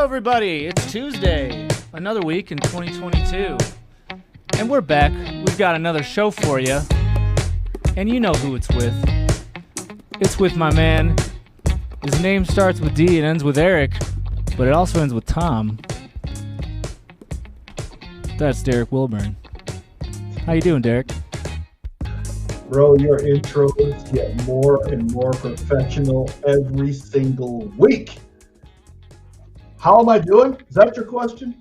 Hello, everybody. It's Tuesday, another week in 2022. And we're back. We've got another show for you. And you know who it's with. It's with my man. His name starts with D and ends with Eric, but it also ends with Tom. That's Derek Wilburn. How you doing, Derek? Bro, your intros get more and more professional every single week. How am I doing? Is that your question?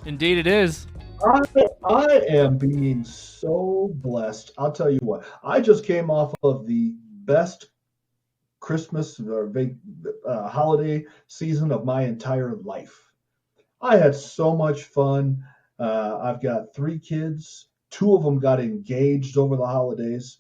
Indeed it is. I am being so blessed. I'll tell you what. I just came off of the best Christmas or holiday season of my entire life. I had so much fun. I've got 3 kids. 2 of them got engaged over the holidays.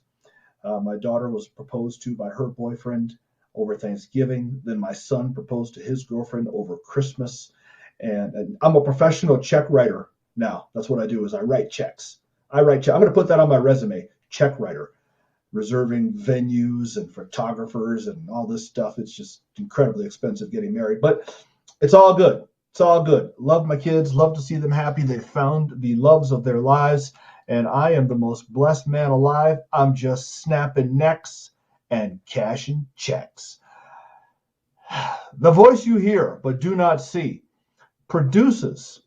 My daughter was proposed to by her boyfriend over Thanksgiving. Then my son proposed to his girlfriend over Christmas. And I'm a professional check writer now. That's what I do is I write checks. I'm going to put that on my resume, check writer, reserving venues and photographers and all this stuff. It's just incredibly expensive getting married, but it's all good. It's all good. Love my kids. Love to see them happy. They found the loves of their lives. And I am the most blessed man alive. I'm just snapping necks and cashing checks. The voice you hear but do not see produces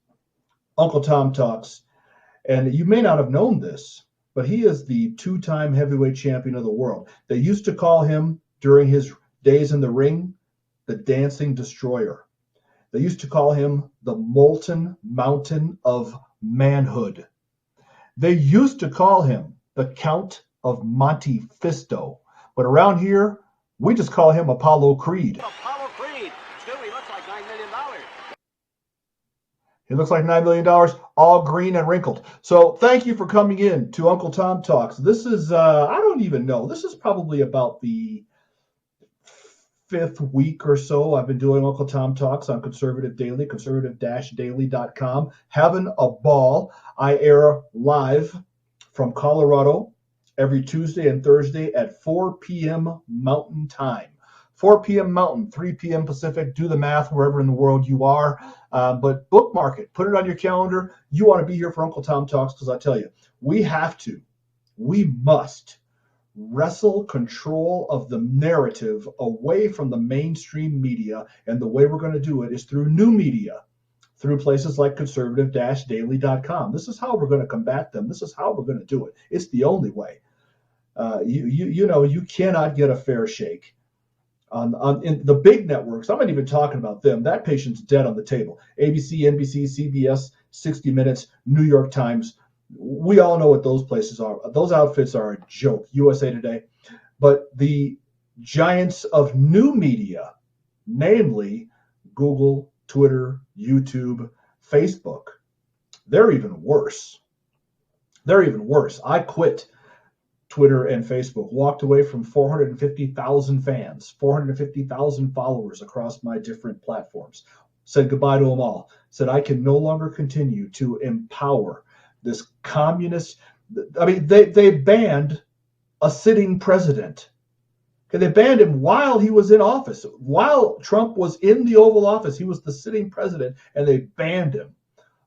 Uncle Tom Talks. And you may not have known this, but he is the 2-time heavyweight champion of the world. They used to call him, during his days in the ring, the Dancing Destroyer. They used to call him the Molten Mountain of Manhood. They used to call him the Count of Monte Fisto, but around here, we just call him Apollo Creed. Apollo Creed. Still, he looks like $9 million. He looks like $9 million, all green and wrinkled. So thank you for coming in to Uncle Tom Talks. This is, I don't even know, this is probably about the 5th week or so I've been doing Uncle Tom Talks on Conservative Daily, conservative-daily.com. Having a ball. I air live from Colorado every Tuesday and Thursday at 4 p.m. Mountain Time. 4 p.m. Mountain, 3 p.m. Pacific. Do the math wherever in the world you are. But bookmark it. Put it on your calendar. You want to be here for Uncle Tom Talks because I tell you, we must wrestle control of the narrative away from the mainstream media. And the way we're going to do it is through new media, through places like conservative-daily.com. This is how we're going to combat them. This is how we're going to do it. It's the only way. You cannot get a fair shake in the big networks. I'm not even talking about them. That patient's dead on the table. ABC, NBC, CBS, 60 Minutes, New York Times. We all know what those places are. Those outfits are a joke. USA Today. But the giants of new media, namely Google, Twitter, YouTube, Facebook, they're even worse. I quit Twitter and Facebook, walked away from 450,000 fans, 450,000 followers across my different platforms, said goodbye to them all, said I can no longer continue to empower this communist. I mean, they banned a sitting president. Okay, they banned him while he was in office. While Trump was in the Oval Office, he was the sitting president, and they banned him,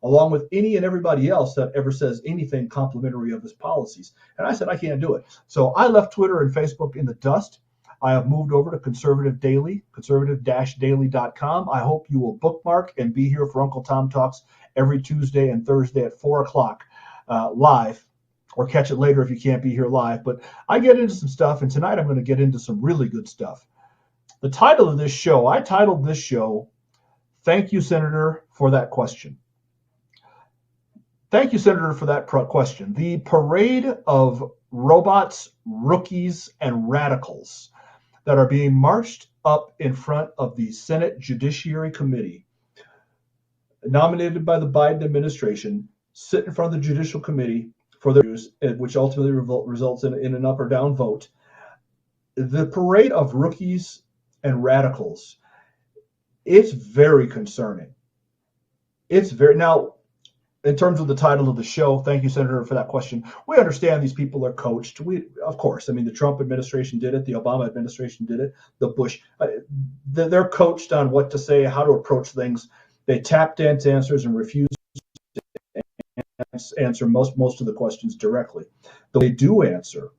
along with any and everybody else that ever says anything complimentary of his policies. And I said, I can't do it. So I left Twitter and Facebook in the dust. I have moved over to Conservative Daily, conservative-daily.com. I hope you will bookmark and be here for Uncle Tom Talks every Tuesday and Thursday at 4 o'clock live, or catch it later if you can't be here live. But I get into some stuff, and tonight I'm going to get into some really good stuff. The title of this show, I titled this show, Thank You, Senator, for That Question. Thank you, Senator, for that question. The parade of robots, rookies, and radicals that are being marched up in front of the Senate Judiciary Committee, nominated by the Biden administration, sit in front of the Judicial Committee for their use, which ultimately results in an up or down vote. The parade of rookies and radicals, it's very concerning. Now, in terms of the title of the show, thank you, Senator, for that question. We understand these people are coached. Of course, I mean, the Trump administration did it, the Obama administration did it, the Bush. They're coached on what to say, how to approach things. They tap dance answers and refuse to answer most of the questions directly. Though they do answer.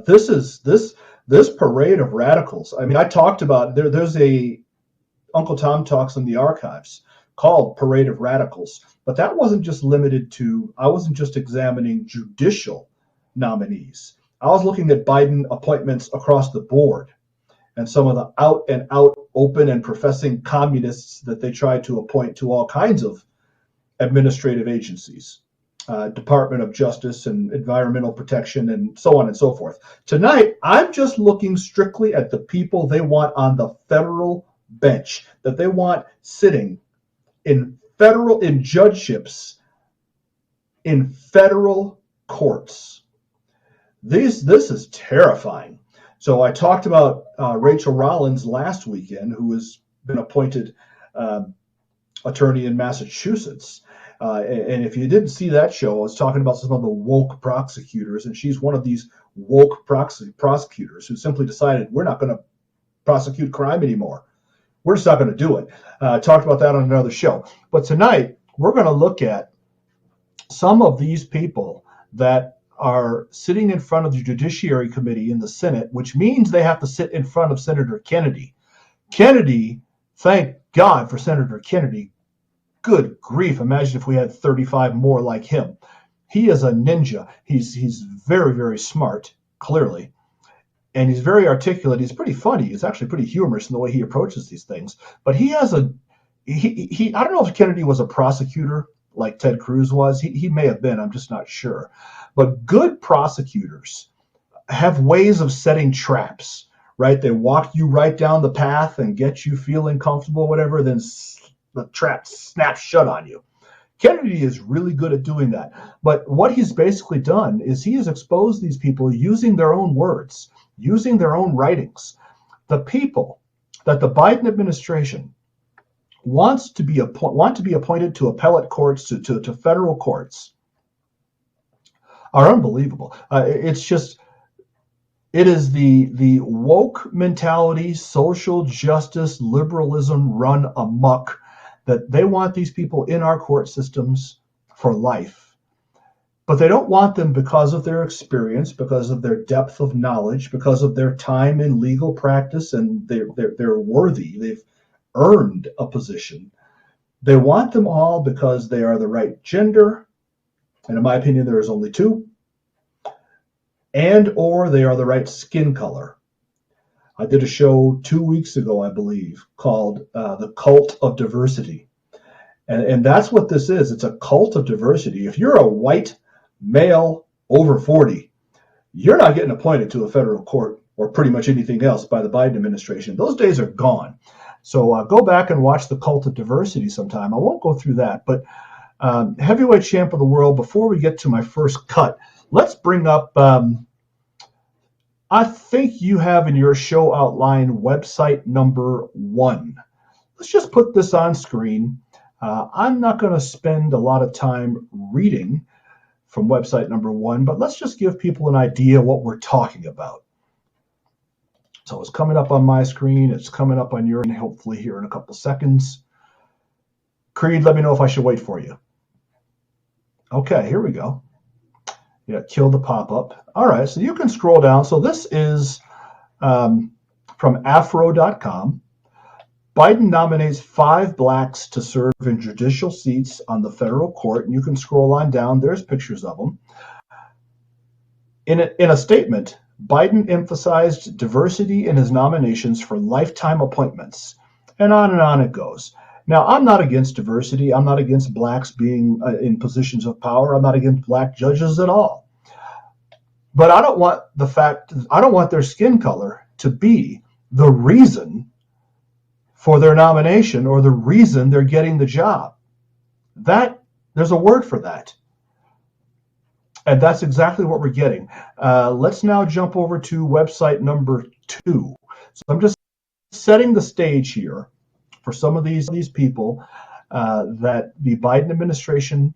This parade of radicals. I mean, I talked about there's a Uncle Tom Talks in the archives called Parade of Radicals, but that wasn't just limited to, I wasn't just examining judicial nominees. I was looking at Biden appointments across the board and some of the out and out open and professing communists that they tried to appoint to all kinds of administrative agencies, Department of Justice and Environmental Protection and so on and so forth. Tonight, I'm just looking strictly at the people they want on the federal bench, that they want sitting in judgeships in federal courts. This is terrifying. So I talked about Rachel Rollins last weekend, who has been appointed attorney in Massachusetts. And if you didn't see that show, I was talking about some of the woke prosecutors, and she's one of these woke prosecutors who simply decided we're not going to prosecute crime anymore. We're just not going to do it. Talked about that on another show. But tonight, we're going to look at some of these people that are sitting in front of the Judiciary Committee in the Senate, which means they have to sit in front of Senator Kennedy. Kennedy, thank God for Senator Kennedy. Good grief, imagine if we had 35 more like him. He is a ninja. He's very, very smart, clearly. And he's very articulate. He's pretty funny. He's actually pretty humorous in the way he approaches these things. But he has I don't know if Kennedy was a prosecutor like Ted Cruz was. He may have been. I'm just not sure. But good prosecutors have ways of setting traps, right? They walk you right down the path and get you feeling comfortable, whatever, then the trap snaps shut on you. Kennedy is really good at doing that. But what he's basically done is he has exposed these people using their own words, using their own writings. The people that the Biden administration want to be appointed to appellate courts, to federal courts, are unbelievable. It is the woke mentality, social justice, liberalism run amok, that they want these people in our court systems for life. But they don't want them because of their experience, because of their depth of knowledge, because of their time in legal practice, and they're worthy. They've earned a position. They want them all because they are the right gender, and in my opinion, there is only two, and or they are the right skin color. I did a show 2 weeks ago, I believe, called The Cult of Diversity. And that's what this is. It's a cult of diversity. If you're a white male over 40, you're not getting appointed to a federal court or pretty much anything else by the Biden administration. Those days are gone. So go back and watch The Cult of Diversity sometime. I won't go through that. But heavyweight champ of the world, before we get to my first cut, let's bring up... I think you have in your show outline website number 1. Let's just put this on screen. I'm not going to spend a lot of time reading from website number 1, but let's just give people an idea what we're talking about. So it's coming up on my screen. It's coming up on your, and hopefully here in a couple seconds. Creed, let me know if I should wait for you. Okay, here we go. Yeah, kill the pop-up. All right, so you can scroll down. So this is from afro.com. Biden nominates 5 blacks to serve in judicial seats on the federal court. And you can scroll on down. There's pictures of them. In a statement, Biden emphasized diversity in his nominations for lifetime appointments. And on it goes. Now, I'm not against diversity. I'm not against blacks being in positions of power. I'm not against black judges at all. But I don't want their skin color to be the reason for their nomination or the reason they're getting the job. There's a word for that. And that's exactly what we're getting. Let's now jump over to website number 2. So I'm just setting the stage here for some of these people. that the Biden administration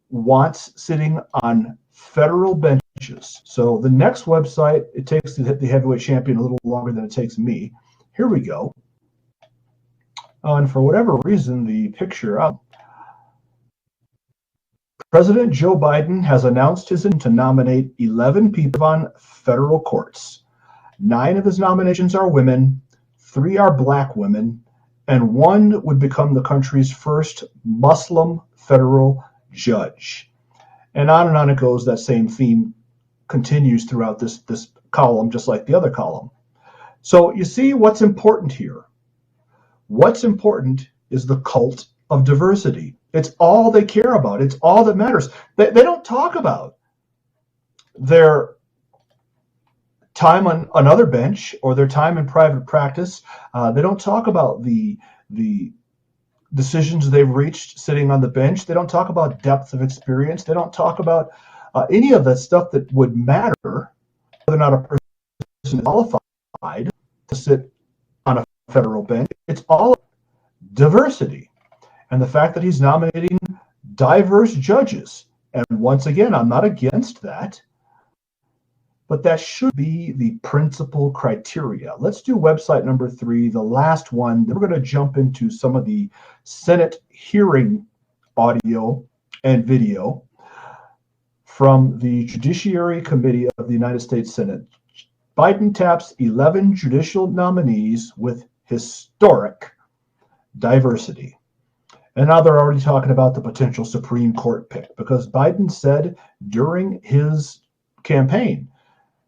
wants sitting on federal benches. So the next website, it takes the heavyweight champion a little longer than it takes me. Here we go. And for whatever reason, the picture up. President Joe Biden has announced his intent to nominate 11 people on federal courts. 9 of his nominations are women, 3 are black women, and 1 would become the country's first Muslim federal judge. And on it goes. That same theme continues throughout this column, just like the other column. So you see what's important here. What's important is the cult of diversity. It's all they care about. It's all that matters. They don't talk about their time on another bench or their time in private practice. They don't talk about the decisions they've reached sitting on the bench. They don't talk about depth of experience. They don't talk about any of that stuff that would matter whether or not a person is qualified to sit on a federal bench. It's all diversity and the fact that he's nominating diverse judges. And once again, I'm not against that, but that should be the principal criteria. Let's do website number 3, the last one. Then we're going to jump into some of the Senate hearing audio and video from the Judiciary Committee of the United States Senate. Biden taps 11 judicial nominees with historic diversity. And now they're already talking about the potential Supreme Court pick, because Biden said during his campaign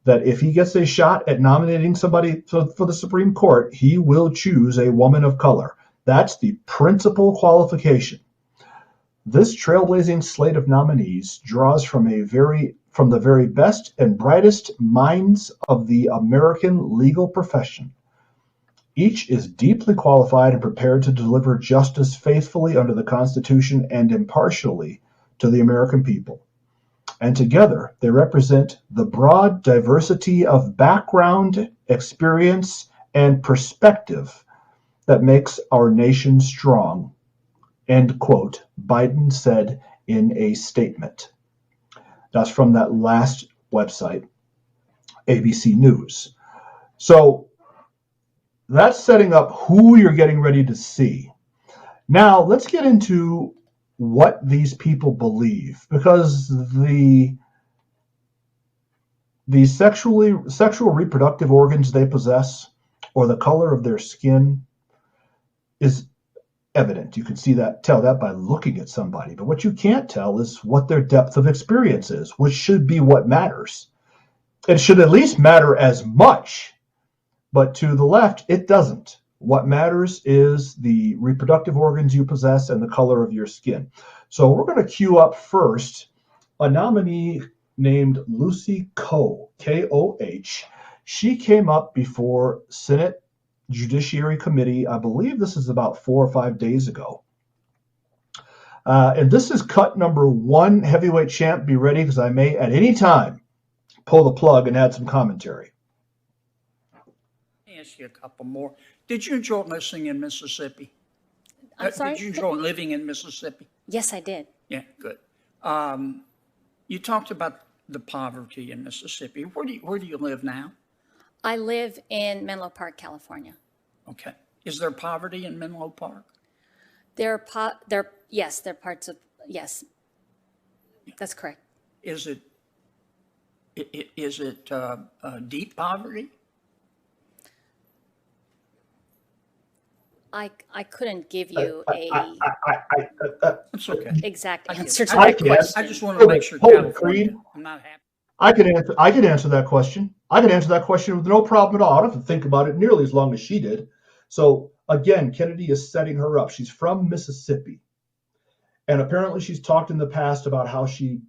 that if he gets a shot at nominating somebody for the Supreme Court, he will choose a woman of color. That's the principal qualification. This trailblazing slate of nominees draws from the very best and brightest minds of the American legal profession. Each is deeply qualified and prepared to deliver justice faithfully under the Constitution and impartially to the American people. And together, they represent the broad diversity of background, experience, and perspective that makes our nation strong, end quote, Biden said in a statement. That's from that last website, ABC News. So that's setting up who you're getting ready to see. Now, let's get into what these people believe, because the sexual reproductive organs they possess or the color of their skin is evident. You can tell that by looking at somebody. But what you can't tell is what their depth of experience is, which should be what matters. It should at least matter as much, but to the left, it doesn't. What matters is the reproductive organs you possess and the color of your skin. So we're going to queue up first a nominee named Lucy Koh, K-O-H. She came up before Senate Judiciary Committee. I believe this is about 4 or 5 days ago. And this is cut number 1. Heavyweight champ, be ready, because I may at any time pull the plug and add some commentary. Let me ask you a couple more. Did you enjoy listening in Mississippi? I'm sorry? Did you enjoy living in Mississippi? Yes, I did. Yeah, good. You talked about the poverty in Mississippi. Where do you live now? I live in Menlo Park, California. Okay. Is there poverty in Menlo Park? Yes, there are parts of, yes. That's correct. Is it deep poverty? I couldn't give you That's okay. exact I get answer it. to that guess. question. I just want to make sure Hold it, California. Creed. I'm not happy. I could answer that question. I could answer that question with no problem at all. I don't have to think about it nearly as long as she did. So again, Kennedy is setting her up. She's from Mississippi. And apparently she's talked in the past about how she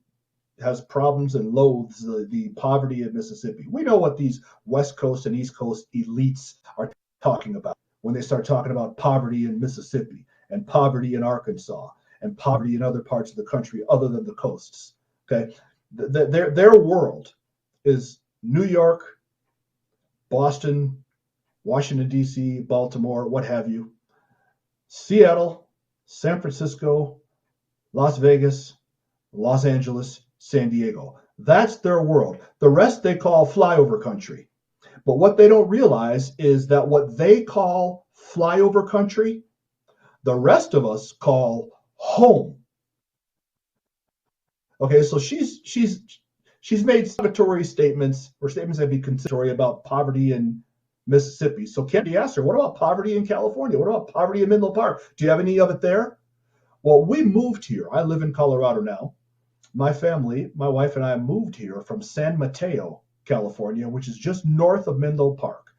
has problems and loathes the poverty of Mississippi. We know what these West Coast and East Coast elites are talking about when they start talking about poverty in Mississippi and poverty in Arkansas and poverty in other parts of the country other than the coasts. Okay, their world is New York, Boston, Washington, D.C., Baltimore, what have you, Seattle, San Francisco, Las Vegas, Los Angeles, San Diego. That's their world. The rest they call flyover country. But what they don't realize is that what they call flyover country, the rest of us call home. Okay, so she's made statutory statements or statements that be conciliatory about poverty in Mississippi. So Kennedy asked her, what about poverty in California? What about poverty in Menlo Park? Do you have any of it there? Well, we moved here. I live in Colorado now. My family, my wife and I moved here from San Mateo, California, which is just north of Menlo Park.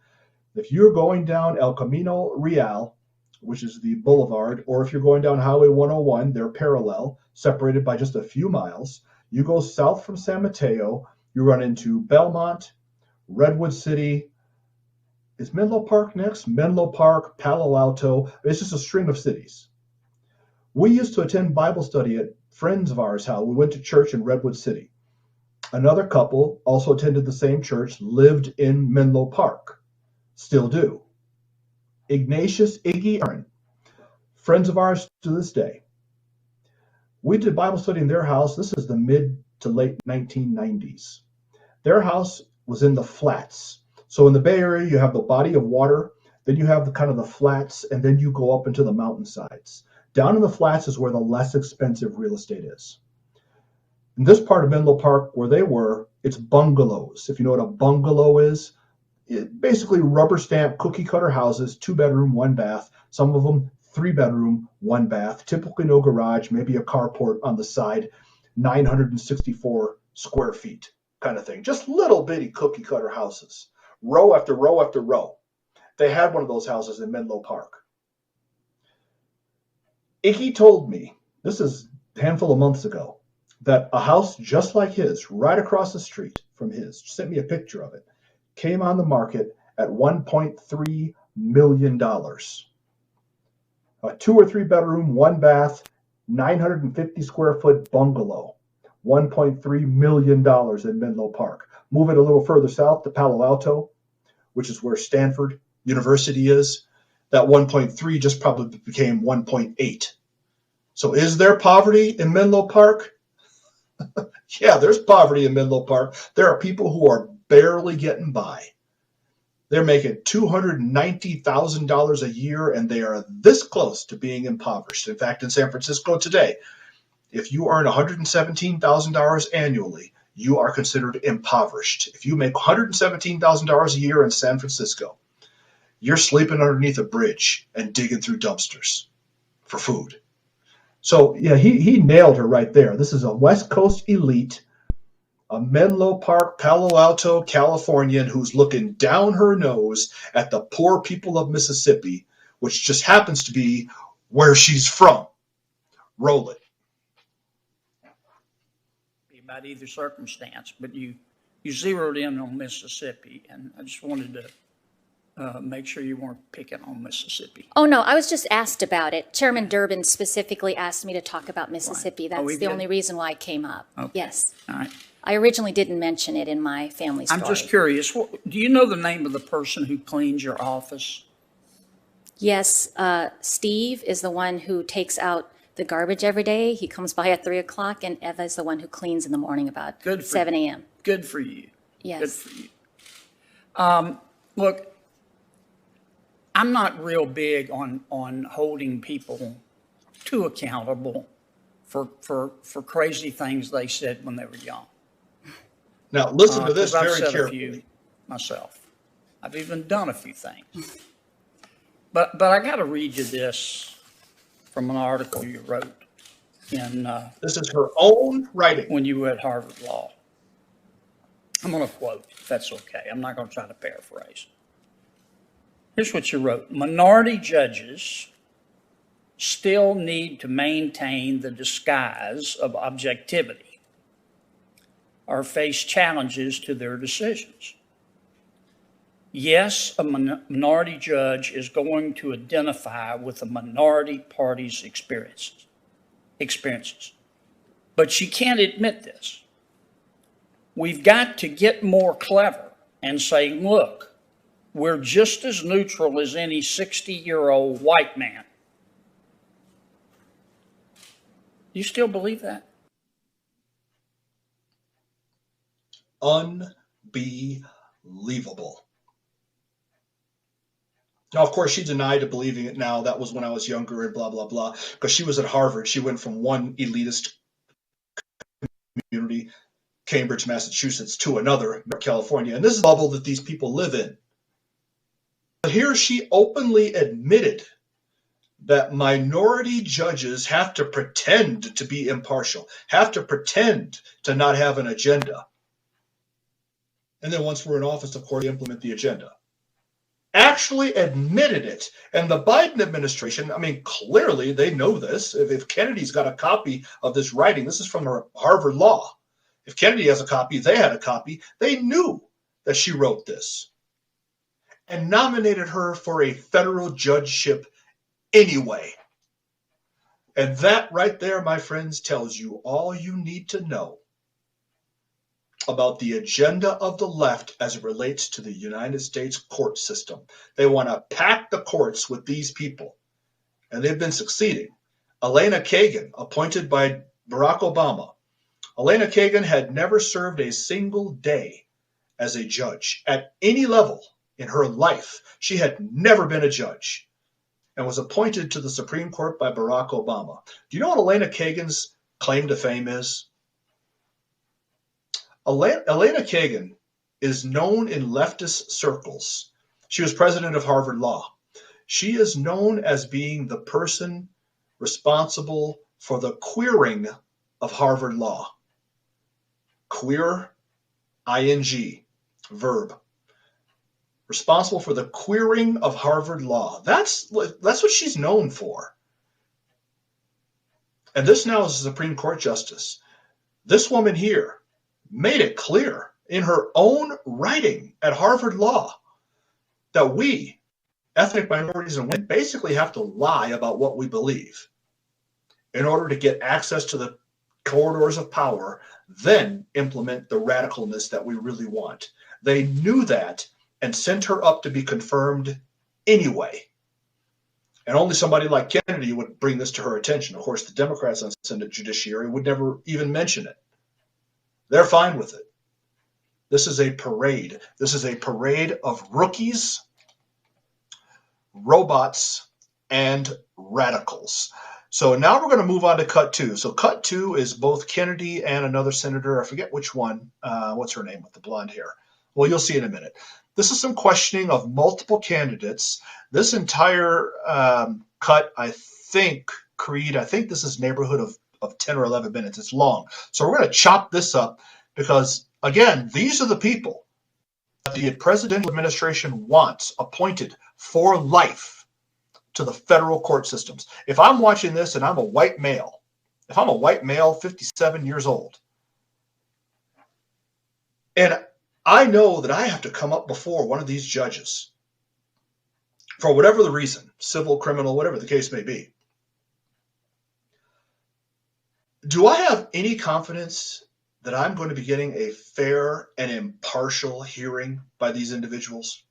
If you're going down El Camino Real, which is the boulevard, or if you're going down Highway 101, they're parallel, separated by just a few miles. You go south from San Mateo, you run into Belmont, Redwood City. Is Menlo Park next? Menlo Park, Palo Alto. It's just a string of cities. We used to attend Bible study at friends of ours' house. We went to church in Redwood City. Another couple also attended the same church, lived in Menlo Park. Still do. Ignatius, Iggy, Aaron, friends of ours to this day. We did Bible study in their house. This is the mid to late 1990s. Their house was in the flats. So in the Bay Area, you have the body of water, then you have the kind of the flats, and then you go up into the mountainsides. Down in the flats is where the less expensive real estate is. In this part of Menlo Park where they were, it's bungalows. If you know what a bungalow is, basically rubber stamp cookie cutter houses, 2-bedroom, 1 bath, some of them 3-bedroom, 1 bath, typically no garage, maybe a carport on the side, 964 square feet kind of thing. Just little bitty cookie cutter houses, row after row after row. They had one of those houses in Menlo Park. Iggy told me, this is a handful of months ago, that a house just like his, right across the street from his, sent me a picture of it, came on the market at $1.3 million. A 2 or 3 bedroom, 1 bath, 950 square foot bungalow, $1.3 million in Menlo Park. Move it a little further south to Palo Alto, which is where Stanford University is. That 1.3 just probably became 1.8. So is there poverty in Menlo Park? Yeah, there's poverty in Menlo Park. There are people who are barely getting by. They're making $290,000 a year, and they are this close to being impoverished. In fact, in San Francisco today, if you earn $117,000 annually, you are considered impoverished. If you make $117,000 a year in San Francisco, you're sleeping underneath a bridge and digging through dumpsters for food. So, yeah, he nailed her right there. This is a West Coast elite, a Menlo Park, Palo Alto, Californian who's looking down her nose at the poor people of Mississippi, which just happens to be where she's from. Roll it. About either circumstance, but you zeroed in on Mississippi, and I just wanted to make sure you weren't picking on Mississippi. Oh, no, I was just asked about it. Chairman Durbin specifically asked me to talk about Mississippi. Right. That's the only reason why it came up. Okay. Yes. All right. I originally didn't mention it in my family story. I'm just curious. Do you know the name of the person who cleans your office? Yes, Steve is the one who takes out the garbage every day. He comes by at 3 o'clock, and Eva is the one who cleans in the morning about 7 a.m. Good for you. Yes. Good for you. Look, I'm not real big on holding people too accountable for crazy things they said when they were young. Now, listen to this 'cause I've very said carefully. a few myself. I've even done a few things. But I got to read you this from an article you wrote in This is her own writing. when you were at Harvard Law. I'm going to quote, if that's okay. I'm not going to try to paraphrase. Here's what you wrote. Minority judges still need to maintain the disguise of objectivity or face challenges to their decisions. Yes, a minority judge is going to identify with a minority party's experiences, but she can't admit this. We've got to get more clever and say, look, we're just as neutral as any 60-year-old white man. You still believe that? Unbelievable. Now, of course, she denied to believing it now. That was when I was younger and blah, blah, blah. Because she was at Harvard. She went from one elitist community, Cambridge, Massachusetts, to another, California. And this is the bubble that these people live in. But here she openly admitted that minority judges have to pretend to be impartial, have to pretend to not have an agenda. And then once we're in office, of course, we implement the agenda. Actually admitted it. And the Biden administration, I mean, clearly they know this. If Kennedy's got a copy of this writing, this is from Harvard Law. If Kennedy has a copy, they had a copy. They knew that she wrote this and nominated her for a federal judgeship anyway. And that right there, my friends, tells you all you need to know about the agenda of the left as it relates to the United States court system. They want to pack the courts with these people, and they've been succeeding. Elena Kagan, appointed by Barack Obama. Elena Kagan had never served a single day as a judge at any level in her life. She had never been a judge and was appointed to the Supreme Court by Barack Obama. Do you know what Elena Kagan's claim to fame is? Elena Kagan is known in leftist circles. She was president of Harvard Law. She is known as being the person responsible for the queering of Harvard Law. Queer, ing, verb. Responsible for the queering of Harvard Law. That's what she's known for. And this now is a Supreme Court justice. This woman here made it clear in her own writing at Harvard Law that we, ethnic minorities and women, basically have to lie about what we believe in order to get access to the corridors of power, then implement the radicalness that we really want. They knew that and sent her up to be confirmed anyway. And only somebody like Kennedy would bring this to her attention. Of course, the Democrats on Senate Judiciary would never even mention it. They're fine with it. This is a parade. This is a parade of rookies, robots, and radicals. So now we're going to move on to cut two. So cut two is both Kennedy and another senator. I forget which one. What's her name with the blonde hair? Well, you'll see in a minute. This is some questioning of multiple candidates. This entire cut, I think, Creed, I think this is neighborhood of 10 or 11 minutes. It's long. So we're going to chop this up because, again, these are the people that the presidential administration wants appointed for life to the federal court systems. If I'm watching this and I'm a white male, 57 years old, and I know that I have to come up before one of these judges for whatever the reason, civil, criminal, whatever the case may be, do I have any confidence that I'm going to be getting a fair and impartial hearing by these individuals?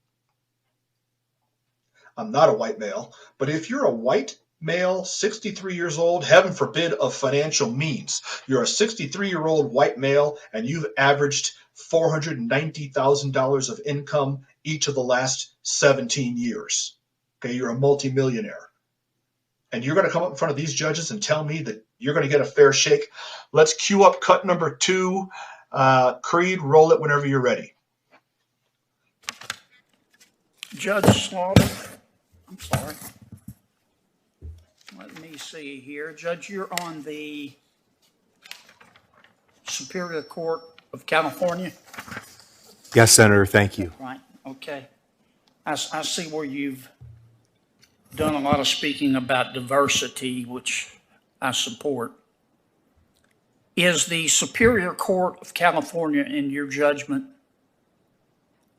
I'm not a white male, but if you're a white male, 63 years old, heaven forbid of financial means, you're a 63-year-old white male and you've averaged $490,000 of income each of the last 17 years. Okay, you're a multimillionaire. And you're going to come up in front of these judges and tell me that you're going to get a fair shake. Let's cue up cut number two. Creed, roll it whenever you're ready. Judge Slaughter, I'm sorry. Let me see here. Judge, you're on the Superior Court of California? Yes, Senator, thank you. Right, okay. I see where you've done a lot of speaking about diversity, which I support. Is the Superior Court of California, in your judgment,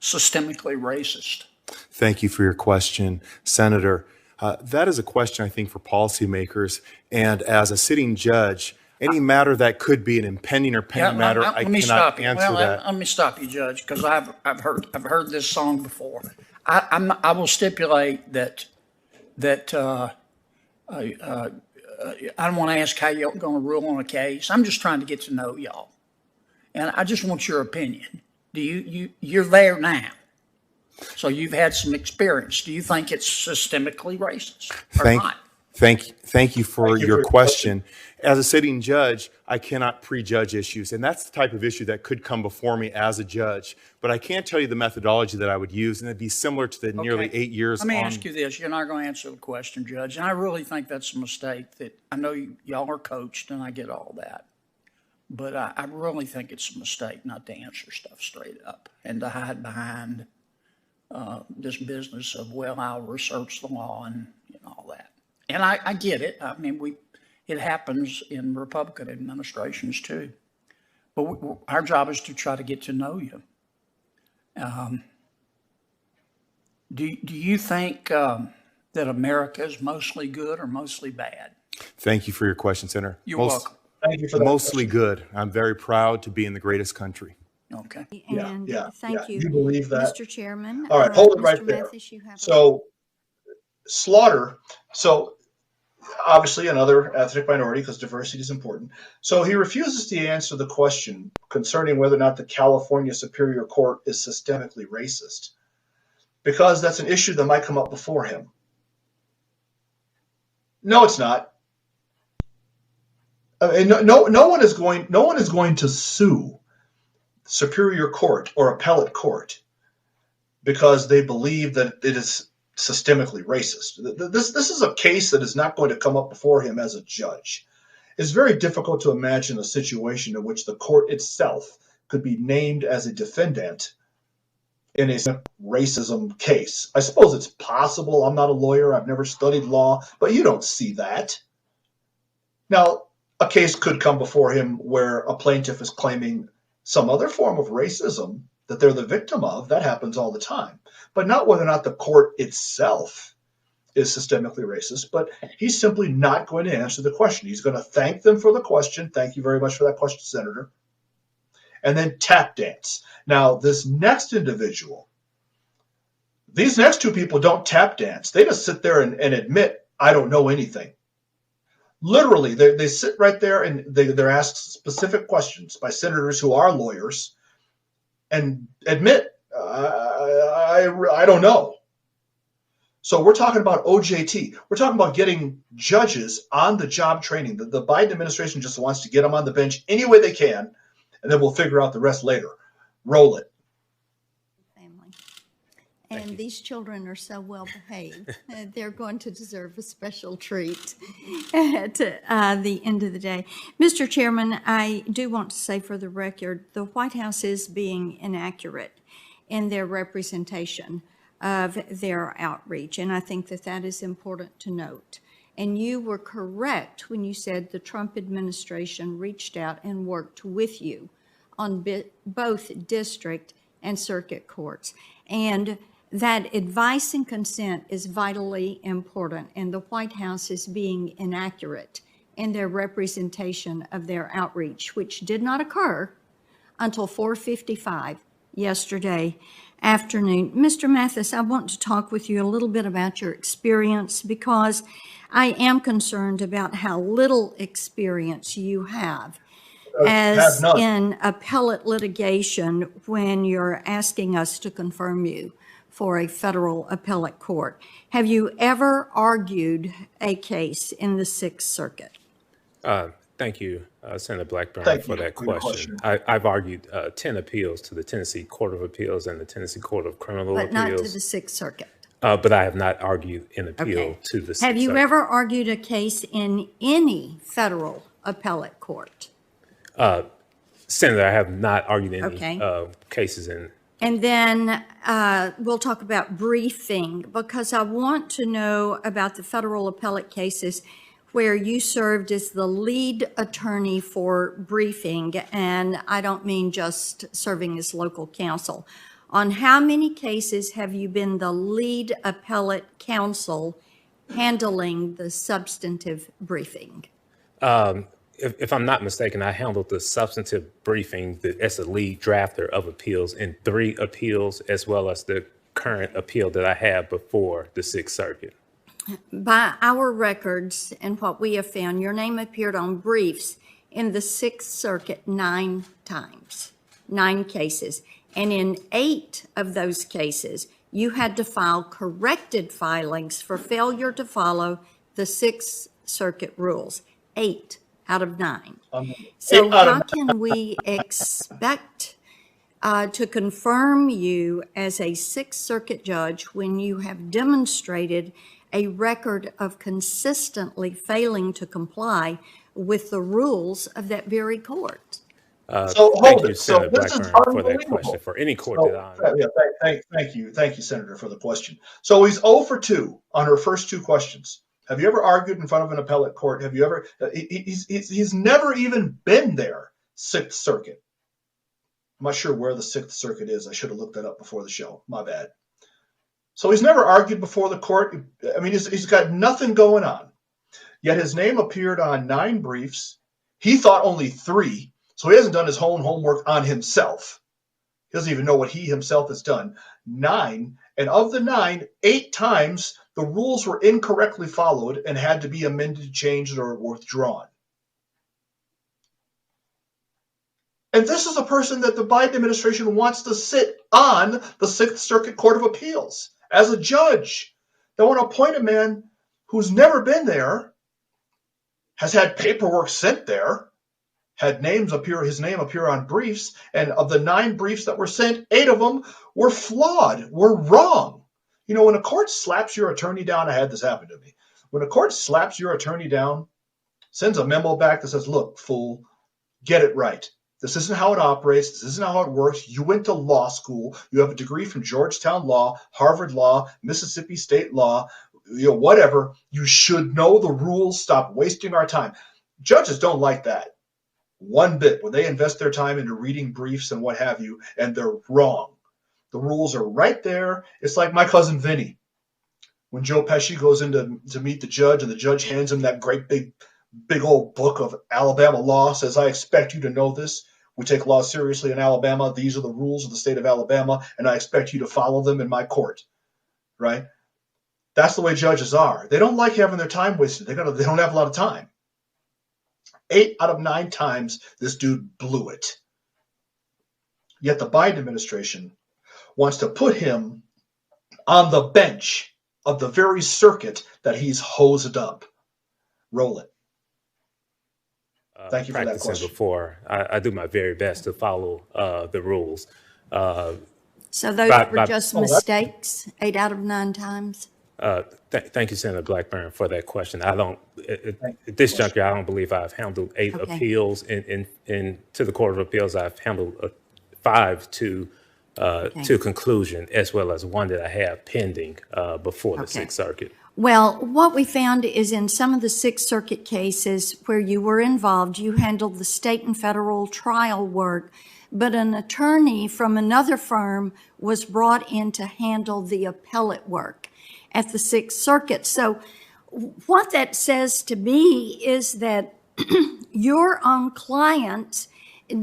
systemically racist? Thank you for your question, Senator. That is a question, I think, for policymakers. And as a sitting judge, any matter that could be an impending or pending matter, I cannot answer that. Let me stop you, Judge, because I've heard this song before. I will stipulate that I don't want to ask how you're going to rule on a case. I'm just trying to get to know y'all. And I just want your opinion. You're there now. So you've had some experience. Do you think it's systemically racist or not? Thank you for your question. As a sitting judge, I cannot prejudge issues, and that's the type of issue that could come before me as a judge. But I can't tell you the methodology that I would use, and it'd be similar to the nearly 8 years. Let me ask you this. You're not going to answer the question, Judge, and I really think that's a mistake. That I know y'all are coached, and I get all that. But I really think it's a mistake not to answer stuff straight up and to hide behind this business of, well, I'll research the law and all that. And I get it. I mean, it happens in Republican administrations too. But our job is to try to get to know you. Do you think that America is mostly good or mostly bad? Thank you for your question, Senator. You're welcome. Thank you for that Mostly question. good. I'm very proud to be in the greatest country. Okay. And thank you. You believe that? Mr. Chairman. All right, hold it Mr. right there. Mathis, you have So, Slaughter, so obviously another ethnic minority because diversity is important. So he refuses to answer the question concerning whether or not the California Superior Court is systemically racist, because that's an issue that might come up before him. No, it's not. No one is going to sue Superior Court or Appellate Court because they believe that it is systemically racist. This is a case that is not going to come up before him as a judge. It's very difficult to imagine a situation in which the court itself could be named as a defendant in a racism case. I suppose it's possible. I'm not a lawyer. I've never studied law, but you don't see that. Now, a case could come before him where a plaintiff is claiming some other form of racism that they're the victim of. That happens all the time. But not whether or not the court itself is systemically racist. But he's simply not going to answer the question. He's going to thank them for the question. Thank you very much for that question, Senator. And then tap dance. Now, this next individual, these next two people don't tap dance. They just sit there and admit, I don't know anything. Literally, they sit right there and they're asked specific questions by senators who are lawyers and admit, I don't know. So we're talking about O.J.T. We're talking about getting judges on the job training. The Biden administration just wants to get them on the bench any way they can, and then we'll figure out the rest later. Roll it. Family. And these children are so well behaved. They're going to deserve a special treat at the end of the day. Mr. Chairman, I do want to say for the record, the White House is being inaccurate in their representation of their outreach. And I think that that is important to note. And you were correct when you said the Trump administration reached out and worked with you on both district and circuit courts. And that advice and consent is vitally important, and the White House is being inaccurate in their representation of their outreach, which did not occur until 4:55 yesterday afternoon. Mr. Mathis, I want to talk with you a little bit about your experience, because I am concerned about how little experience you have as in appellate litigation when you're asking us to confirm you for a federal appellate court. Have you ever argued a case in the Sixth Circuit? Thank you, Senator Blackburn, for that question. I've argued 10 appeals to the Tennessee Court of Appeals and the Tennessee Court of Criminal Appeals. But not to the Sixth Circuit. But I have not argued an appeal to the Sixth Circuit. Have you ever argued a case in any federal appellate court? Senator, I have not argued any cases in. And then we'll talk about briefing, because I want to know about the federal appellate cases where you served as the lead attorney for briefing, and I don't mean just serving as local counsel. On how many cases have you been the lead appellate counsel handling the substantive briefing? If I'm not mistaken, I handled the substantive briefing as the lead drafter of appeals in 3 appeals, as well as the current appeal that I have before the Sixth Circuit. By our records and what we have found, your name appeared on briefs in the Sixth Circuit 9 times, 9 cases. And in 8 of those cases, you had to file corrected filings for failure to follow the Sixth Circuit rules. 8 out of 9. So how can we expect to confirm you as a Sixth Circuit judge when you have demonstrated a record of consistently failing to comply with the rules of that very court? Thank you, Senator Blackburn, for that question. For any court that thank you, Senator, for the question. So he's 0 for 2 on her first 2 questions. Have you ever argued in front of an appellate court? Have you ever? He's never even been there. Sixth Circuit. I'm not sure where the Sixth Circuit is. I should have looked that up before the show. My bad. So he's never argued before the court. I mean, he's got nothing going on. Yet his name appeared on 9 briefs. He thought only 3. So he hasn't done his own homework on himself. He doesn't even know what he himself has done. 9, and of the 9, 8 times the rules were incorrectly followed and had to be amended, changed, or withdrawn. And this is a person that the Biden administration wants to sit on the Sixth Circuit Court of Appeals as a judge. They want to appoint a man who's never been there, has had paperwork sent there, had his name appear on briefs, and of the 9 briefs that were sent, 8 of them were flawed, were wrong. You know, when a court slaps your attorney down, I had this happen to me. When a court slaps your attorney down, sends a memo back that says, look, fool, get it right. This isn't how it operates. This isn't how it works. You went to law school. You have a degree from Georgetown Law, Harvard Law, Mississippi State Law, whatever. You should know the rules. Stop wasting our time. Judges don't like that one bit when they invest their time into reading briefs and what have you, and they're wrong. The rules are right there. It's like my cousin Vinny. When Joe Pesci goes in to meet the judge, and the judge hands him that great big old book of Alabama law, says, I expect you to know this. We take law seriously in Alabama. These are the rules of the state of Alabama, and I expect you to follow them in my court. Right? That's the way judges are. They don't like having their time wasted. They don't have a lot of time. 8 out of 9 times, this dude blew it. Yet the Biden administration wants to put him on the bench of the very circuit that he's hosed up. Roll it. Thank you for that question. Before, I do my very best to follow the rules. So those were just mistakes, 8 out of 9 times? Thank you, Senator Blackburn, for that question. At this juncture, I don't believe I've handled 8 appeals to the Court of Appeals. I've handled 5 to conclusion, as well as 1 that I have pending before the Sixth Circuit. Well, what we found is in some of the Sixth Circuit cases where you were involved, you handled the state and federal trial work, but an attorney from another firm was brought in to handle the appellate work at the Sixth Circuit. So what that says to me is that your own client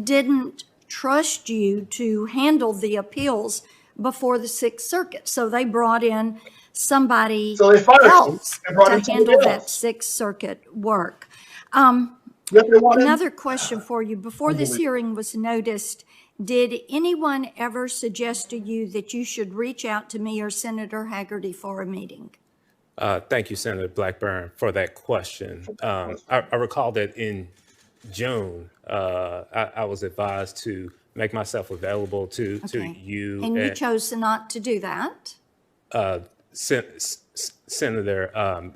didn't trust you to handle the appeals before the Sixth Circuit. So they brought in somebody else to handle that Sixth Circuit work. Another question for you. Before this hearing was noticed, did anyone ever suggest to you that you should reach out to me or Senator Hagerty for a meeting? Thank you, Senator Blackburn, for that question. I recall that in June, I was advised to make myself available to you. And you chose not to do that? Senator,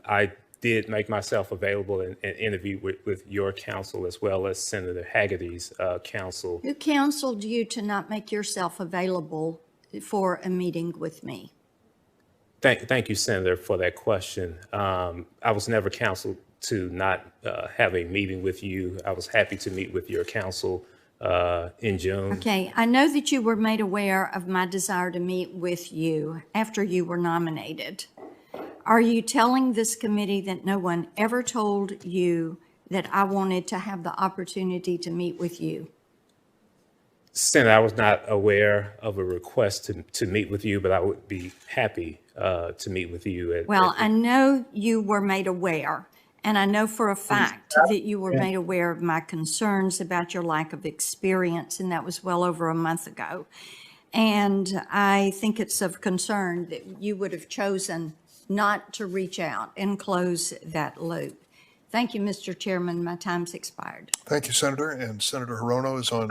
I did make myself available and interview with your counsel as well as Senator Hagerty's counsel. Who counseled you to not make yourself available for a meeting with me? Thank you, Senator, for that question. I was never counseled to not have a meeting with you. I was happy to meet with your counsel in June. Okay, I know that you were made aware of my desire to meet with you after you were nominated. Are you telling this committee that no one ever told you that I wanted to have the opportunity to meet with you? Senator, I was not aware of a request to meet with you, but I would be happy to meet with you. Well, I know you were made aware, and I know for a fact that you were made aware of my concerns about your lack of experience, and that was well over a month ago. And I think it's of concern that you would have chosen not to reach out and close that loop. Thank you, Mr. Chairman. My time's expired. Thank you, Senator. And Senator Hirono is on.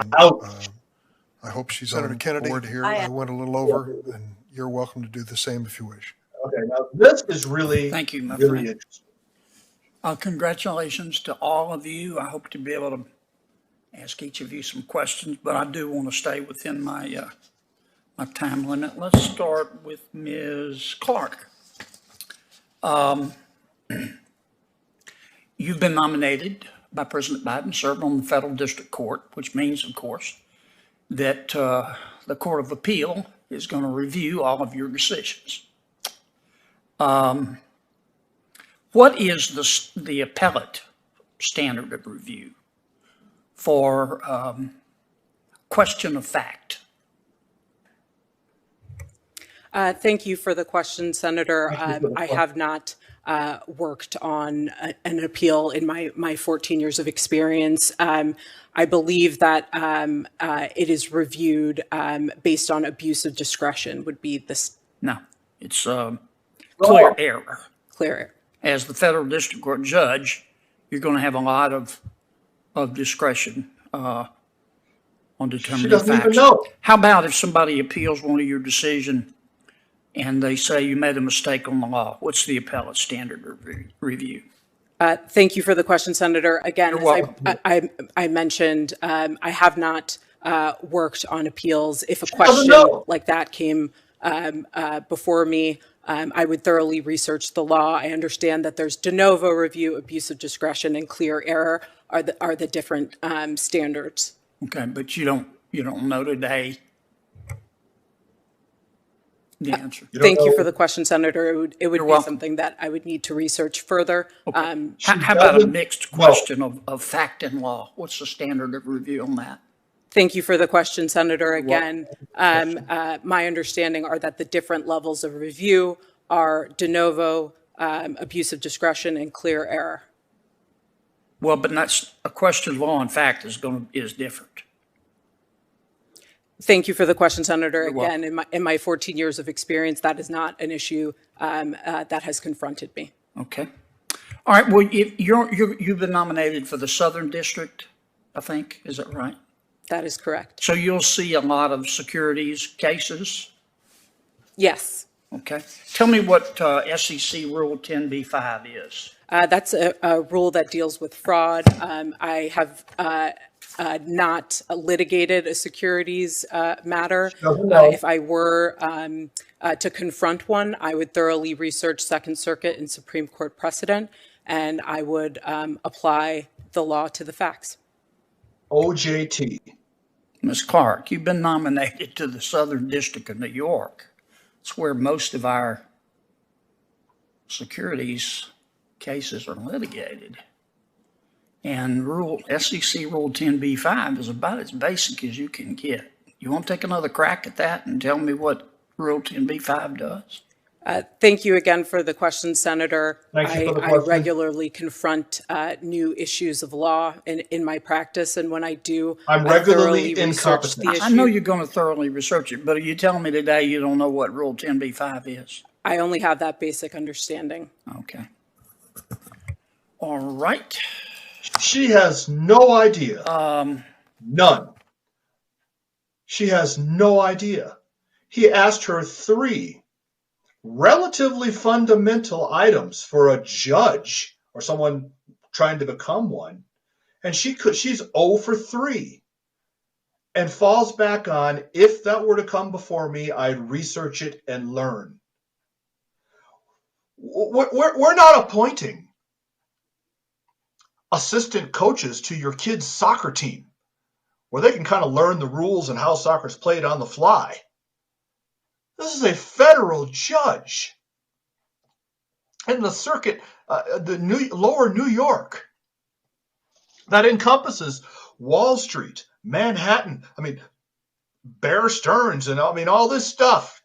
I hope she's Senator on Kennedy. board here. I went a little over, and you're welcome to do the same if you wish. Okay, now this is really, Thank you, my really friend. interesting. Congratulations to all of you. I hope to be able to ask each of you some questions, but I do want to stay within my my time limit. Let's start with Ms. Clark. You've been nominated by President Biden, served on the federal district court, which means, of course, that the Court of Appeal is going to review all of your decisions. What is the appellate standard of review for question of fact? Thank you for the question, Senator. I have not worked on an appeal in my 14 years of experience. I believe that it is reviewed based on abuse of discretion would be this. No, it's clear error. Clear error. As the federal district court judge, you're going to have a lot of discretion on determining She doesn't facts. even know. How about if somebody appeals one of your decision and they say you made a mistake on the law? What's the appellate standard of review? Thank you for the question, Senator. Again, You're welcome. as I mentioned, I have not worked on appeals. If a question like that came before me, I would thoroughly research the law. I understand that there's de novo review, abuse of discretion, and clear error are the different standards. Okay, but you don't know today the answer. Thank you for the question, Senator. It would be welcome. something that I would need to research further. Okay. How about a mixed question of fact and law? What's the standard of review on that? Thank you for the question, Senator. Again, my understanding are that the different levels of review are de novo, abuse of discretion, and clear error. Well, but that's a question of law and fact is different. Thank you for the question, Senator. You're welcome. Again, in my 14 years of experience, that is not an issue that has confronted me. Okay. All right. Well, you've been nominated for the Southern District, I think. Is that right? That is correct. So you'll see a lot of securities cases? Yes. Okay. Tell me what SEC Rule 10b-5 is. That's a rule that deals with fraud. I have not litigated a securities matter. If I were to confront one, I would thoroughly research Second Circuit and Supreme Court precedent, and I would apply the law to the facts. O.J.T. Ms. Clark, you've been nominated to the Southern District of New York. It's where most of our securities cases are litigated. And SEC Rule 10b-5 is about as basic as you can get. You want to take another crack at that and tell me what Rule 10b-5 does? Thank you again for the question, Senator. I regularly confront new issues of law in my practice, and when I do, I'm I regularly thoroughly research the issue. I know you're going to thoroughly research it, but are you telling me today you don't know what Rule 10b-5 is? I only have that basic understanding. Okay. All right. She has no idea. None. She has no idea. He asked her 3 relatively fundamental items for a judge or someone trying to become one, and she's 0 for 3 and falls back on, if that were to come before me, I'd research it and learn. We're not appointing assistant coaches to your kids' soccer team where they can kind of learn the rules and how soccer's played on the fly. This is a federal judge in the circuit, lower New York, that encompasses Wall Street, Manhattan. I mean, Bear Stearns and I mean, all this stuff.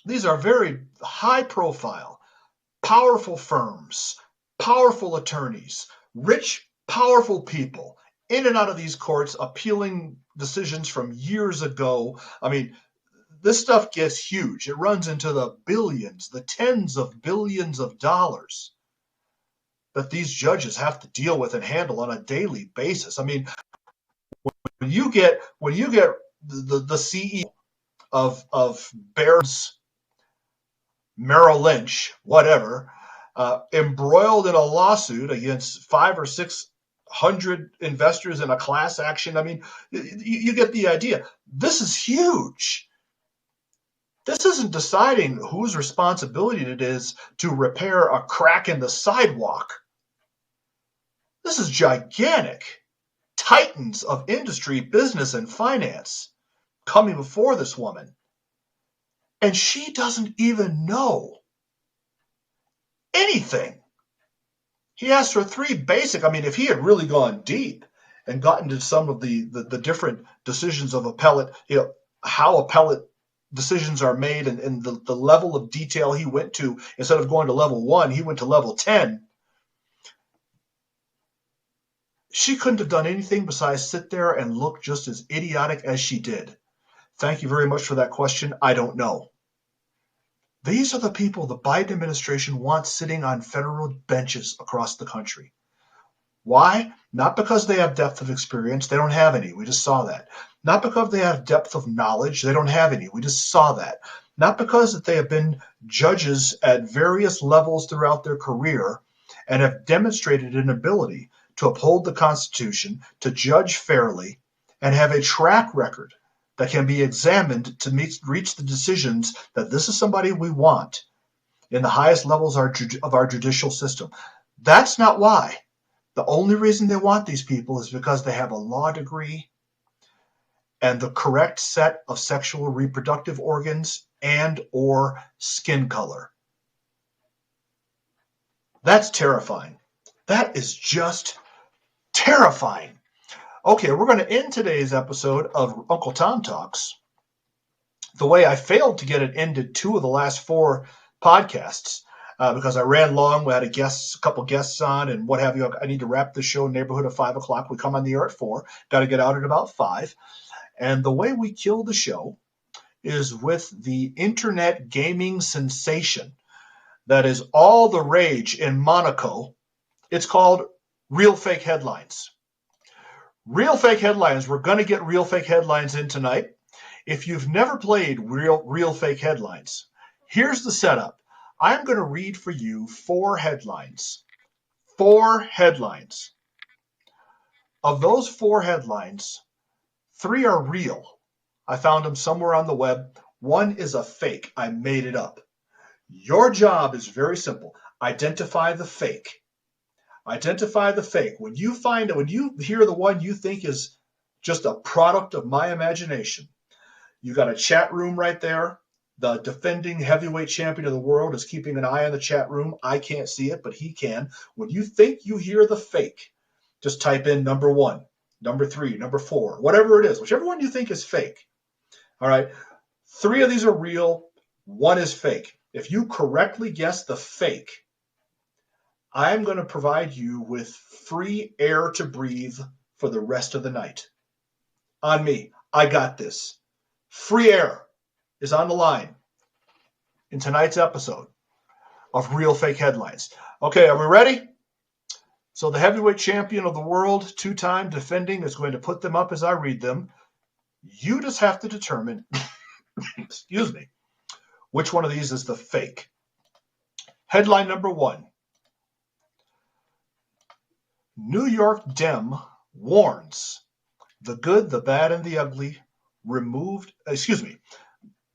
These are very high profile, powerful firms, powerful attorneys, rich, powerful people in and out of these courts appealing decisions from years ago. I mean, this stuff gets huge. It runs into the billions, the tens of billions of dollars that these judges have to deal with and handle on a daily basis. I mean, when you get the CEO of Bears, Merrill Lynch, whatever, embroiled in a lawsuit against 500 or 600 investors in a class action. I mean, you get the idea. This is huge. This isn't deciding whose responsibility it is to repair a crack in the sidewalk. This is gigantic. Titans of industry, business, and finance coming before this woman. And she doesn't even know anything. He asked her three basic, I mean, if he had really gone deep and gotten to some of the different decisions of appellate, how appellate decisions are made and the level of detail he went to, instead of going to level 1, he went to level 10. She couldn't have done anything besides sit there and look just as idiotic as she did. Thank you very much for that question. I don't know. These are the people the Biden administration wants sitting on federal benches across the country. Why? Not because they have depth of experience. They don't have any. We just saw that. Not because they have depth of knowledge. They don't have any. We just saw that. Not because that they have been judges at various levels throughout their career and have demonstrated an ability to uphold the Constitution, to judge fairly, and have a track record that can be examined to reach the decisions that this is somebody we want in the highest levels of our judicial system. That's not why. The only reason they want these people is because they have a law degree and the correct set of sexual reproductive organs and or skin color. That's terrifying. That is just terrifying. Okay, we're going to end today's episode of Uncle Tom Talks the way I failed to get it ended 2 of the last 4 podcasts because I ran long. We had a couple guests on and what have you. I need to wrap the show neighborhood of 5 o'clock. We come on the air at 4. Got to get out at about 5. And the way we kill the show is with the internet gaming sensation that is all the rage in Monaco. It's called Real Fake Headlines. Real Fake Headlines. We're going to get Real Fake Headlines in tonight. If you've never played Real Fake Headlines, here's the setup. I'm going to read for you 4 headlines. 4 headlines. Of those 4 headlines, 3 are real. I found them somewhere on the web. 1 is a fake. I made it up. Your job is very simple. Identify the fake. Identify the fake. When you hear the one you think is just a product of my imagination, you got a chat room right there. The defending heavyweight champion of the world is keeping an eye on the chat room. I can't see it, but he can. When you think you hear the fake, just type in number 1, number 3, number 4, whatever it is, whichever one you think is fake. All right. 3 of these are real. 1 is fake. If you correctly guess the fake, I'm going to provide you with free air to breathe for the rest of the night. On me. I got this. Free air is on the line in tonight's episode of Real Fake Headlines. Okay, are we ready? So the heavyweight champion of the world, 2-time defending, is going to put them up as I read them. You just have to determine, excuse me, which one of these is the fake. Headline number 1. New York Dem warns the good, the bad, and the ugly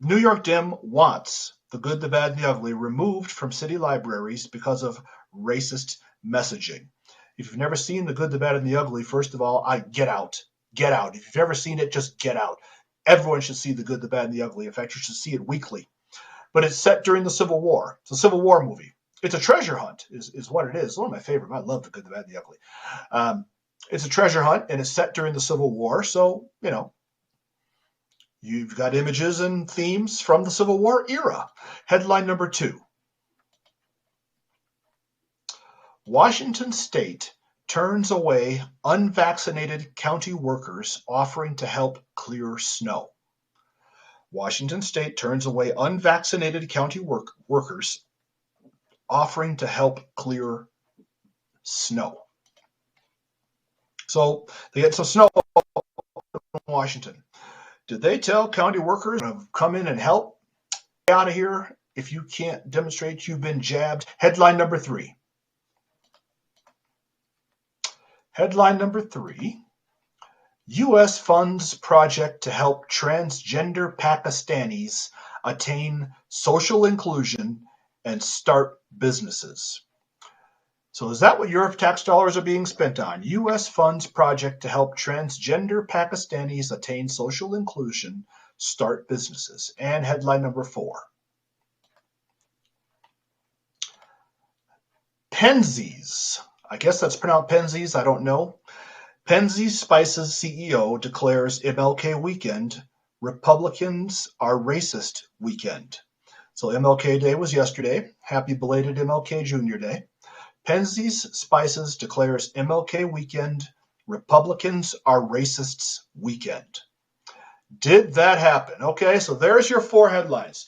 New York Dem wants the good, the bad, and the ugly removed from city libraries because of racist messaging. If you've never seen the good, the bad, and the ugly, first of all, get out. Get out. If you've ever seen it, just get out. Everyone should see the good, the bad, and the ugly. In fact, you should see it weekly. But it's set during the Civil War. It's a Civil War movie. It's a treasure hunt is what it is. It's one of my favorite. I love the good, the bad, and the ugly. It's a treasure hunt, and it's set during the Civil War. So, You've got images and themes from the Civil War era. Headline number 2. Washington State turns away unvaccinated county workers offering to help clear snow. Washington State turns away unvaccinated county workers offering to help clear snow. So they get some snow in Washington. Did they tell county workers to come in and help? Get out of here if you can't demonstrate you've been jabbed. Headline number 3. Headline number 3. U.S. funds project to help transgender Pakistanis attain social inclusion and start businesses. So is that what your tax dollars are being spent on? U.S. funds project to help transgender Pakistanis attain social inclusion, start businesses. And headline number 4. Penzies. I guess that's pronounced Penzies. I don't know. Penzies Spices CEO declares MLK weekend, Republicans are racist weekend. So MLK Day was yesterday. Happy belated MLK Jr. Day. Penzies Spices declares MLK weekend, Republicans are racists weekend. Did that happen? Okay, so there's your 4 headlines.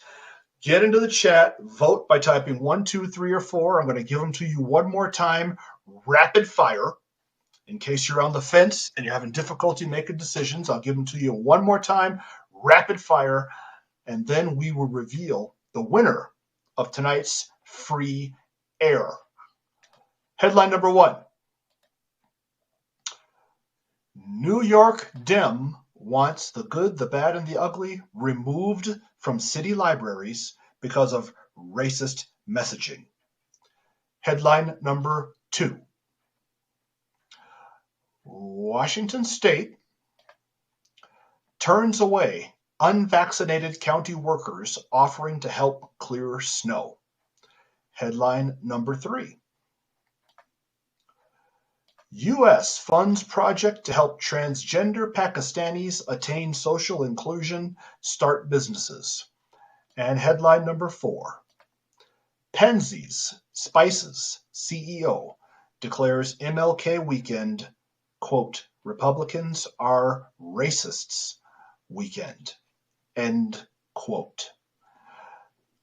Get into the chat, vote by typing 1, 2, 3, or 4. I'm going to give them to you one more time, rapid fire. In case you're on the fence and you're having difficulty making decisions, I'll give them to you one more time, rapid fire, and then we will reveal the winner of tonight's free air. Headline number 1. New York Dem wants the good, the bad, and the ugly removed from city libraries because of racist messaging. Headline number 2. Washington State turns away unvaccinated county workers offering to help clear snow. Headline number 3. U.S. funds project to help transgender Pakistanis attain social inclusion, start businesses. And headline number 4. Penzies Spices CEO declares MLK weekend, quote, Republicans are racists weekend, end quote.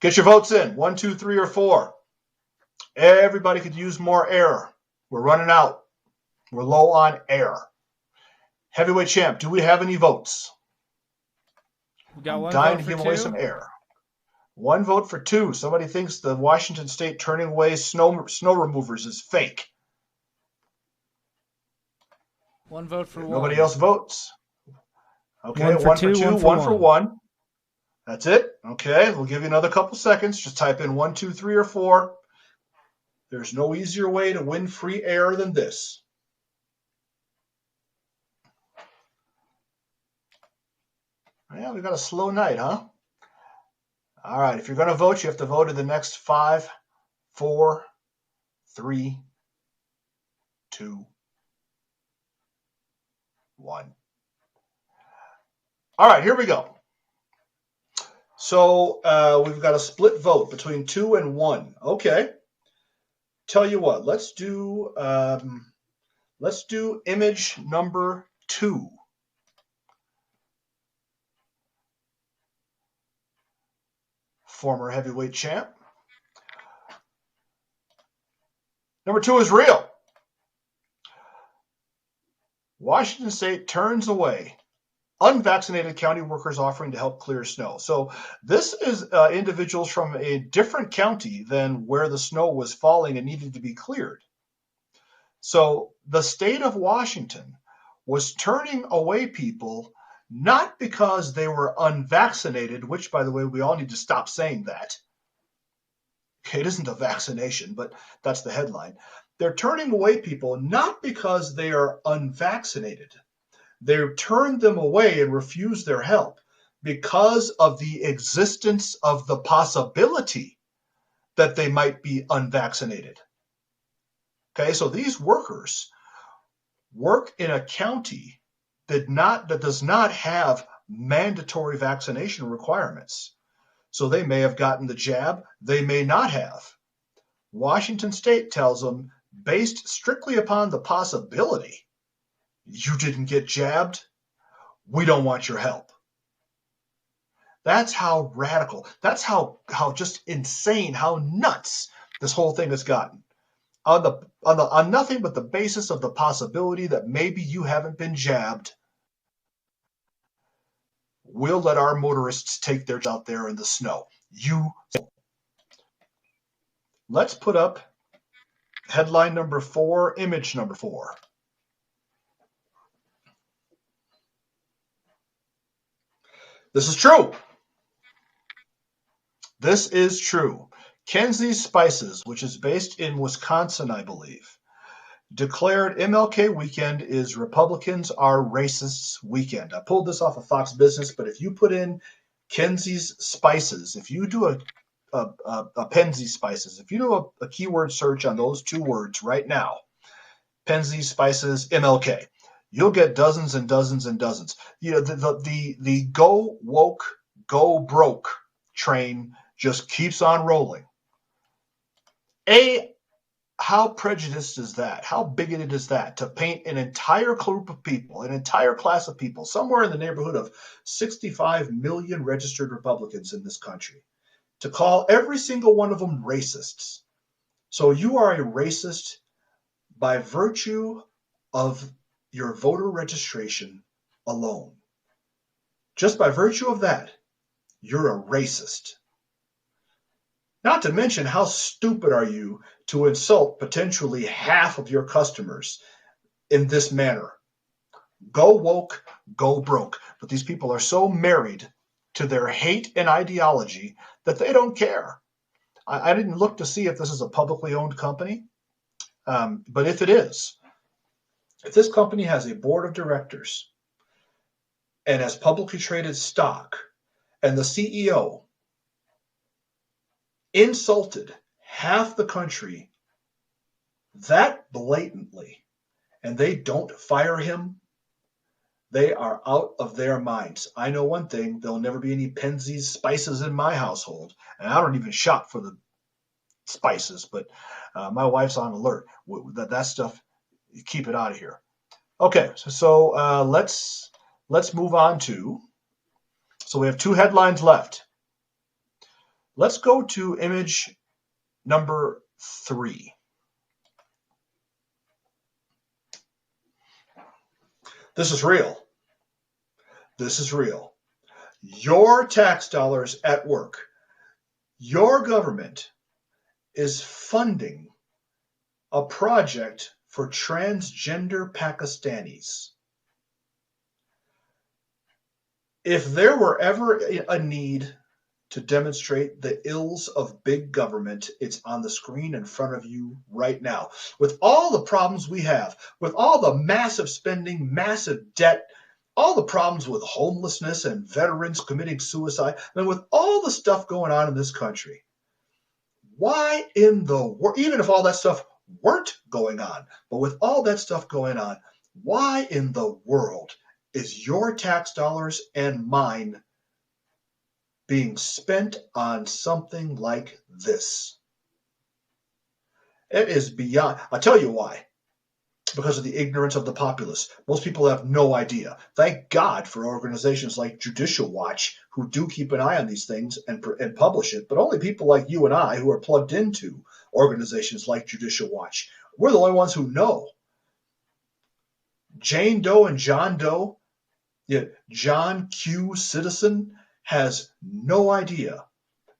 Get your votes in, 1, 2, 3, or 4. Everybody could use more air. We're running out. We're low on air. Heavyweight champ, do we have any votes? We got one dying vote to for give 2. away some air. 1 vote for 2. Somebody thinks the Washington State turning away snow removers is fake. 1 vote for 1. Nobody else votes. Okay, 1 for 2, 1 for 1. That's it. Okay, we'll give you another couple seconds. Just type in 1, 2, 3, or 4. There's no easier way to win free air than this. Yeah, we got a slow night, huh? All right, if you're going to vote, you have to vote in the next 5, 4, 3, 2, 1. All right, here we go. So we've got a split vote between 2 and 1. Okay. Tell you what, let's do image number 2. Former heavyweight champ. Number 2 is real. Washington State turns away unvaccinated county workers offering to help clear snow. So this is individuals from a different county than where the snow was falling and needed to be cleared. So the state of Washington was turning away people not because they were unvaccinated, which, by the way, we all need to stop saying that. Okay, it isn't a vaccination, but that's the headline. They're turning away people not because they are unvaccinated. They turned them away and refused their help because of the existence of the possibility that they might be unvaccinated. Okay, so these workers work in a county that does not have mandatory vaccination requirements. So they may have gotten the jab, they may not have. Washington State tells them, based strictly upon the possibility you didn't get jabbed, we don't want your help. That's how radical, that's how just insane, how nuts this whole thing has gotten. On nothing but the basis of the possibility that maybe you haven't been jabbed, we'll let our motorists take theirs out there in the snow. Let's put up headline number 4, image number 4. This is true. This is true. Kenzie's Spices, which is based in Wisconsin, I believe, declared MLK weekend is Republicans are racists weekend. I pulled this off of Fox Business, but if you put in Kenzie's Spices, if you do a Penzie Spices, if you do a keyword search on those two words right now, Penzie Spices MLK, you'll get dozens and dozens and dozens. You know, the go woke, go broke train just keeps on rolling. How prejudiced is that? How bigoted is that to paint an entire group of people, an entire class of people, somewhere in the neighborhood of 65 million registered Republicans in this country, to call every single one of them racists? So you are a racist by virtue of your voter registration alone. Just by virtue of that, you're a racist. Not to mention, how stupid are you to insult potentially half of your customers in this manner? Go woke, go broke. But these people are so married to their hate and ideology that they don't care. I didn't look to see if this is a publicly owned company, but if it is, if this company has a board of directors and has publicly traded stock, and the CEO insulted half the country that blatantly, and they don't fire him, they are out of their minds. I know one thing, there'll never be any Penzie's Spices in my household, and I don't even shop for the spices, but my wife's on alert. That stuff, keep it out of here. Okay, so let's move on to, so we have 2 headlines left. Let's go to image number 3. This is real. This is real. Your tax dollars at work. Your government is funding a project for transgender Pakistanis. If there were ever a need to demonstrate the ills of big government, it's on the screen in front of you right now. With all the problems we have, with all the massive spending, massive debt, all the problems with homelessness and veterans committing suicide, and with all the stuff going on in this country, why in the world, even if all that stuff weren't going on, but with all that stuff going on, why in the world is your tax dollars and mine being spent on something like this? It is beyond. I'll tell you why. Because of the ignorance of the populace. Most people have no idea. Thank God for organizations like Judicial Watch, who do keep an eye on these things and publish it, but only people like you and I who are plugged into organizations like Judicial Watch. We're the only ones who know. Jane Doe and John Doe, yet John Q. Citizen, has no idea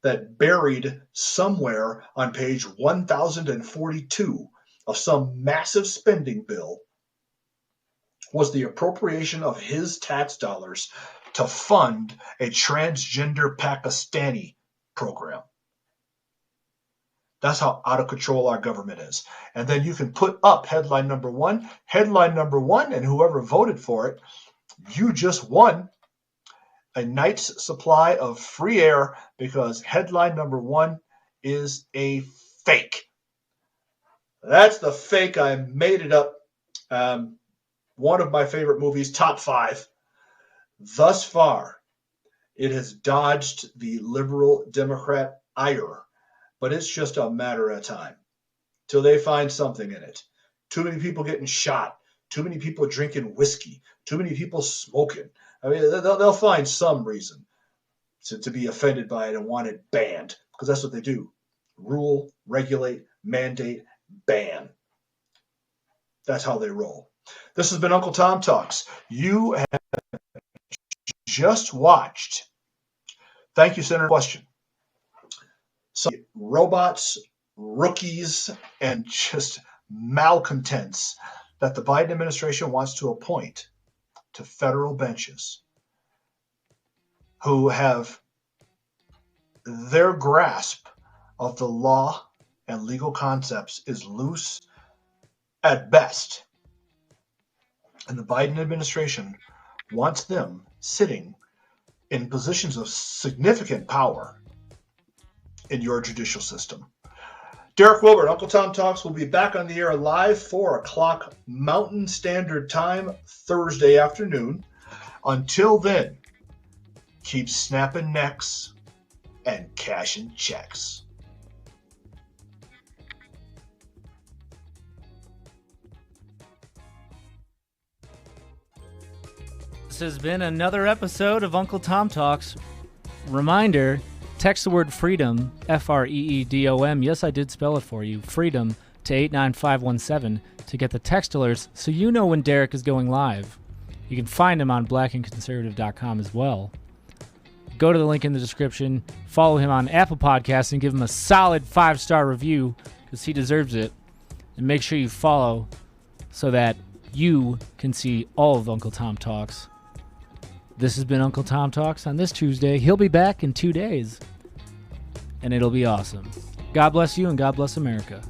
that buried somewhere on page 1042 of some massive spending bill was the appropriation of his tax dollars to fund a transgender Pakistani program. That's how out of control our government is. And then you can put up headline number 1. Headline number 1, and whoever voted for it, you just won a night's supply of free air, because headline number 1 is a fake. That's the fake. I made it up. One of my favorite movies, top 5. Thus far, it has dodged the liberal Democrat ire, but it's just a matter of time till they find something in it. Too many people getting shot, too many people drinking whiskey, too many people smoking. I mean, they'll find some reason to be offended by it and want it banned, because that's what they do. Rule, regulate, mandate, ban. That's how they roll. This has been Uncle Tom Talks. You have just watched. Thank you, Senator. Question. Some robots, rookies, and just malcontents that the Biden administration wants to appoint to federal benches, who have their grasp of the law and legal concepts is loose at best. And the Biden administration wants them sitting in positions of significant power in your judicial system. Derek Wilbert, Uncle Tom Talks, will be back on the air live 4 o'clock Mountain Standard Time Thursday afternoon. Until then, keep snapping necks and cashing checks. This has been another episode of Uncle Tom Talks. Reminder, text the word freedom, FREEDOM, yes, I did spell it for you, freedom, to 89517 to get the text alerts so you know when Derek is going live. You can find him on blackandconservative.com as well. Go to the link in the description, follow him on Apple Podcasts, and give him a solid 5-star review because he deserves it. And make sure you follow so that you can see all of Uncle Tom Talks. This has been Uncle Tom Talks on this Tuesday. He'll be back in 2 days, and it'll be awesome. God bless you, and God bless America.